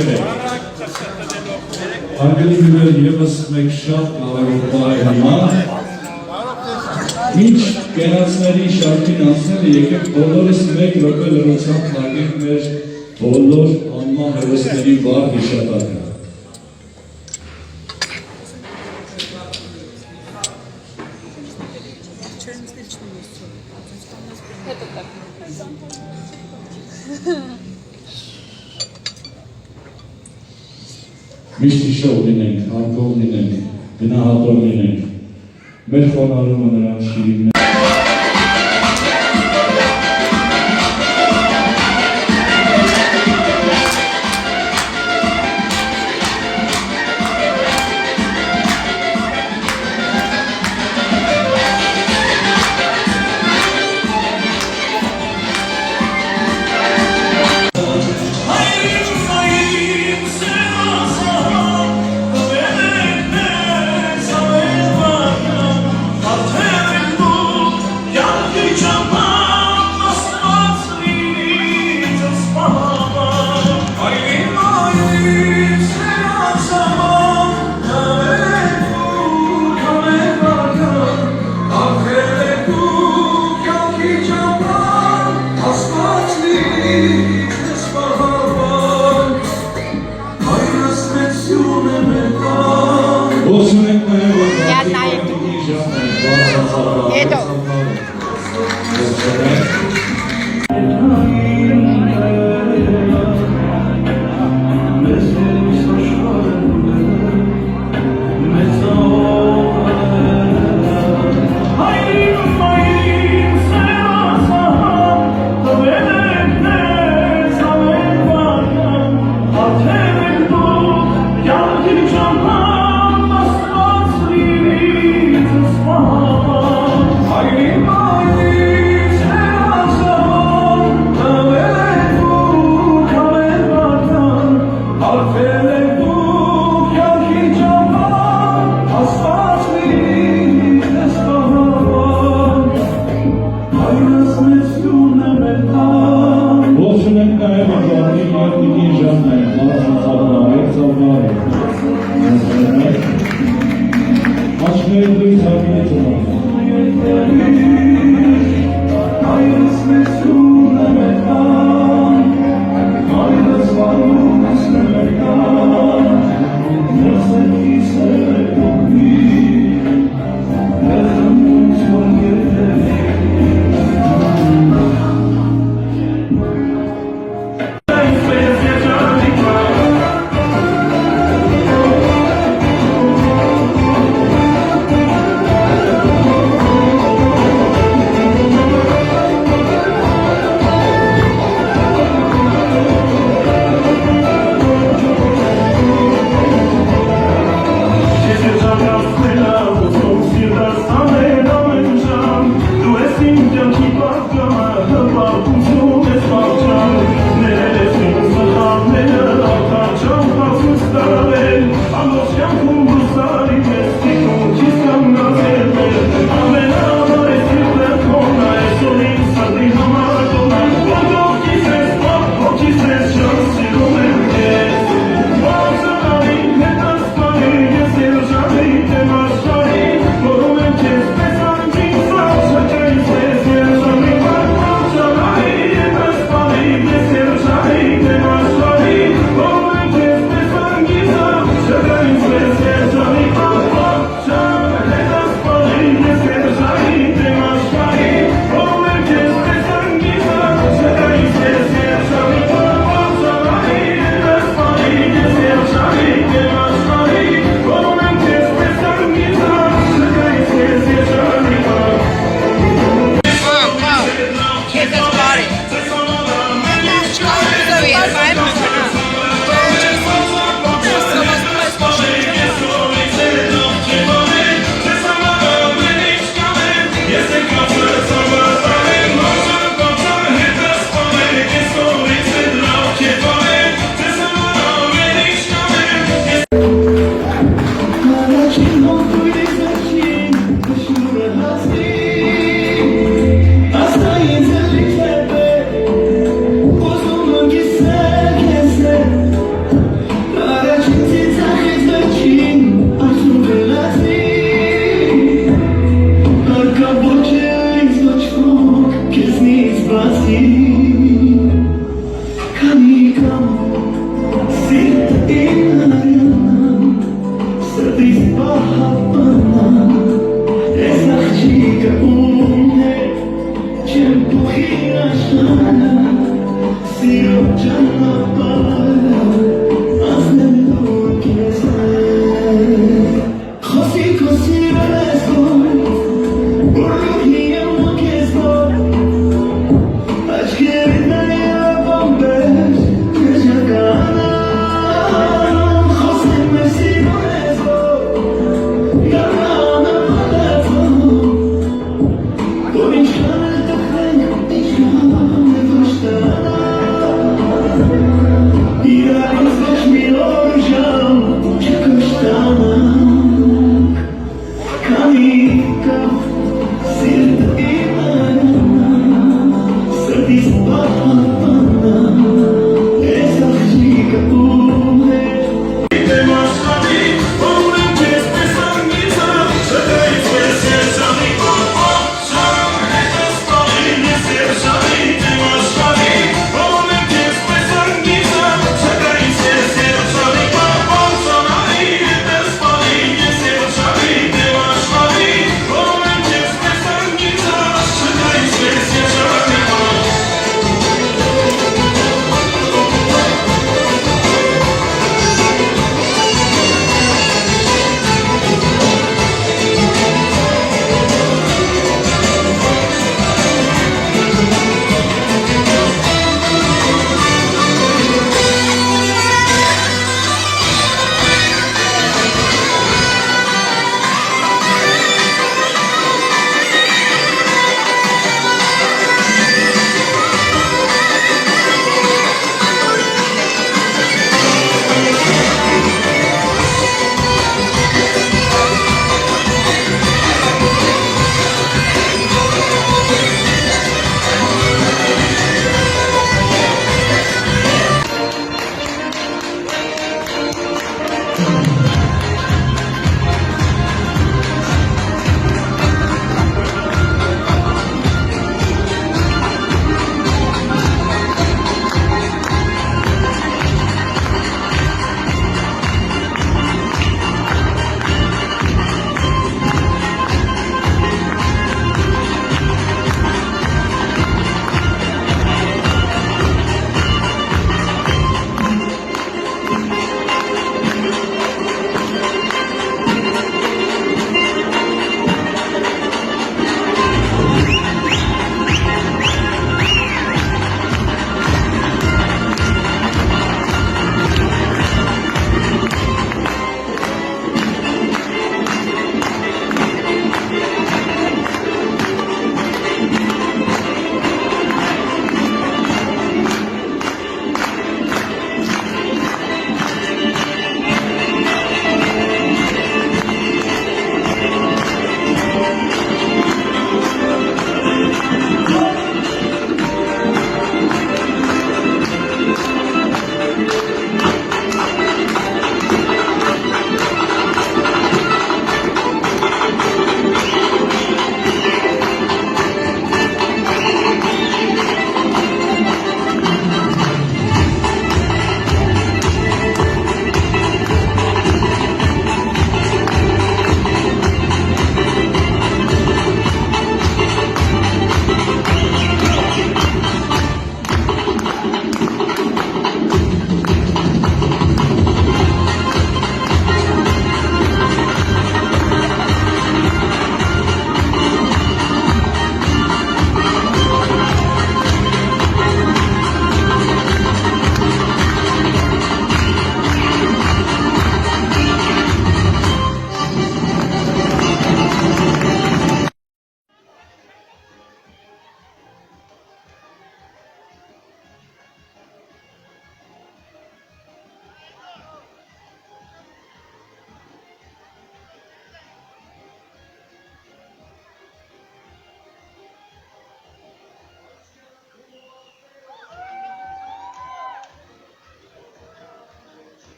եղեք։ Հարգելի հյուրեր, ևս մեկ շատ կարևոր բան է հիմա։ Ինչ կենացների շարքին անցնելը եկեք բոլորս մեկ րոպե լրությամբ նայենք մեր բոլոր անման հերոսների վառ հիշատակը։ Միշտ հիշող լինենք, հարգող լինենք, գնահատող լինենք, մեր խոնարհումը նրանց շիրիմն է։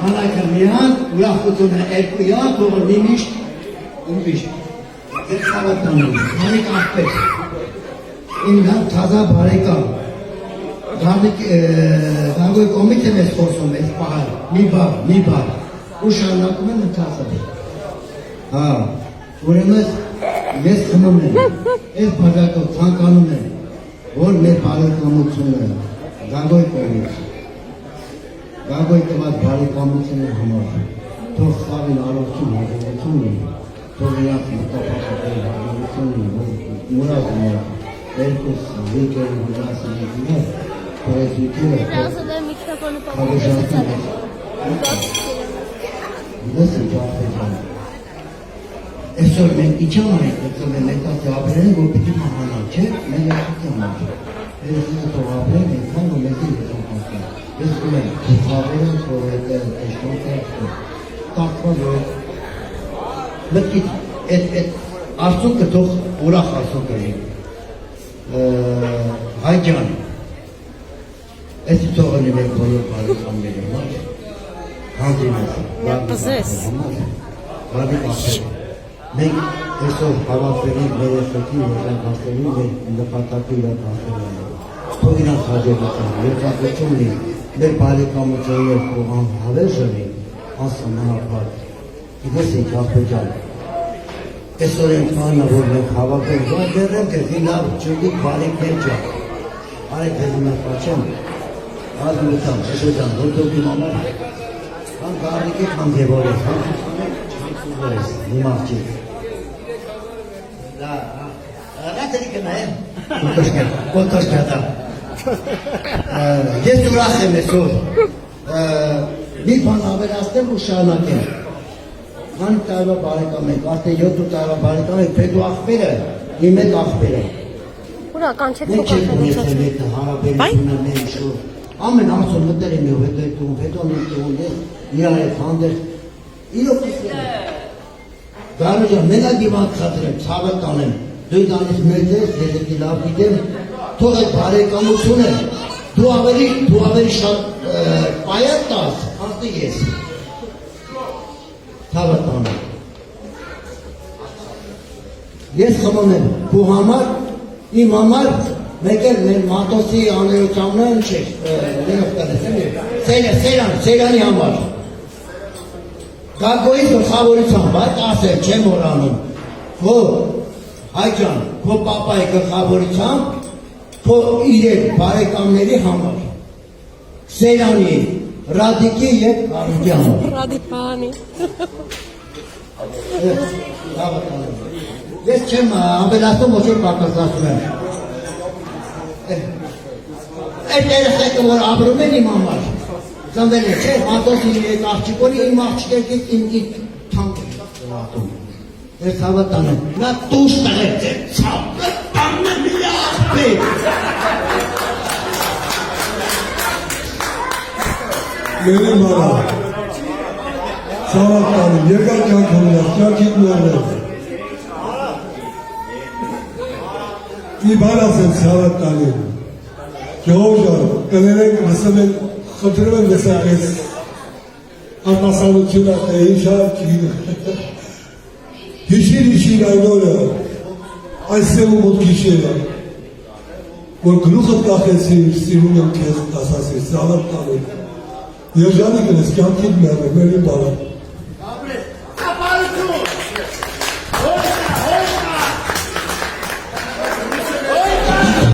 Հանրայքը միան, ուրախությունը երկու յան, թողը նիմիշտ, ումիշտ։ Ես խավատանում, հանիք աղպետ, իմ համ թազա բարեկամ, գանգոյ կոմիտ եմ ես խոսում, ես պահար, մի բար, ու շարունակում եմ ընթացել։ Հա, ուրեմն ես խմում եմ, ես բաժակով ցանկանում եմ, որ մեր բարեկամությունը գանգոյ կողմից, գանգոյ տված բարեկամությունը համար, թող խավին առողջություն, հաջողություն ունի, թող իրանք մտապաշտել հաջողություն ունի, մուրազ ունի, երկուս վիկեր ու հյուրասանիքն է, պրեզույթիվը, հավեժանքն է, լսը ճարդեջան։ Այսօր մենք իչան ենք եկել են եկած ապրեն, որ պիտի մահանալ, չէ, մենք եկած համար։ Երեսինը թող ապրեն, ենքան, որ մեզի եկան հասնեն։ Ես գում եմ, խավերը, որ եկել, էշտոնքը աղտում։ Տաղպա, որ մտքից այդ արցունքը թող ուրախ արցունքը ենք։ Հայջան, այսի թողը նվեք բոլոր բարեկամները համար, հանդիմաս, բարդիկ աղտում։ Մենք այսօր հավատվել ենք մեր էսոտի իրականացնելու մեր նպատակը իրականացնելու։ Թող իրանք հաջողության, երկրագործում լինի, մեր բարեկամությունը փոխան հավերժ լինի, անսահմանափակ։ Գիտես ինչ աղբեջան։ Այսօր ենք կանա, որ մենք հավատենք, որ դեռ ենք էզի լավ չուտիկ բարեկներ ջան։ Արեք ես ունա պաչեմ, ազմուտամ, էշոջան, որ դոք իմ ամար, հան կարնիկ եք հան ձևոր ես, հան սուսում ես, իմ աղջիկ։ Կոտոշկյատա Ես ուրախ եմ այսօր մի բան ավելացնեմ ու շարունակեմ Հան տարվա բարեկամ ենք, արդեն 7 տարվա բարեկամ ենք, փեդու աղբերը, իմ հետ աղբերը Ուրական չեք Մենք չենք ունեցել հետ հարաբերությունը մեր շուր Ամեն ամսոն մտել եմ և հետո ետում, հետո նույն ես իրար հետ հանդերձ իրոք Գարոջան, մենակ իվան խատրեմ, ցավը տանեմ, դու իդանից մեծ ես, ես էտի լավ գիտեմ, թող այդ բարեկամությունը, դու ավելի շատ պայատ տաս, անտի ես, ցավը տանեմ։ Ես խմում եմ, դու համար, իմ համար, մեկ էլ մեր մատոսի աներութամնը ինչ է, սերանի համար։ Գագոյից գլխավորության, բայց ասել չեմ որանում, որ հայջան, քո պապայի գլխավորությամբ, քո իրեր բարեկամների համար, Սերանի, Ռադիկի և Կարուկի համար։ Ռադիկանի։ Ես չեմ ամբելասում, ոչ որ պակասասում եմ։ Այդ երեխեքը, որ ապրում են իմ համար, Զանվել է, չէ, մատոս իմ աղջիկորի, իմ աղջիկերքից իմ թանք է ատում։ Ես հավատան եմ, նա տուշ տղեց է, ծավը տանն է մի աղբեր։ Մերի մարա, ծավատան եմ, երկար կյանքում ես, կյանքիտ նորներ։ Մի բան ասեմ ծավատան եմ, Գյողժան, կներենք լսում են Խնդրում եմ լսակ ես արտասանությունը ինչ չգիտեմ Հիշիր այն օրը այս սև ու մոտ գիշերը որ գլուխդ կախեցիր սիրում եմ քեզ ասացիր ծավալ տանում Երջանիկ ես կյանքիդ մեղր մերի բալը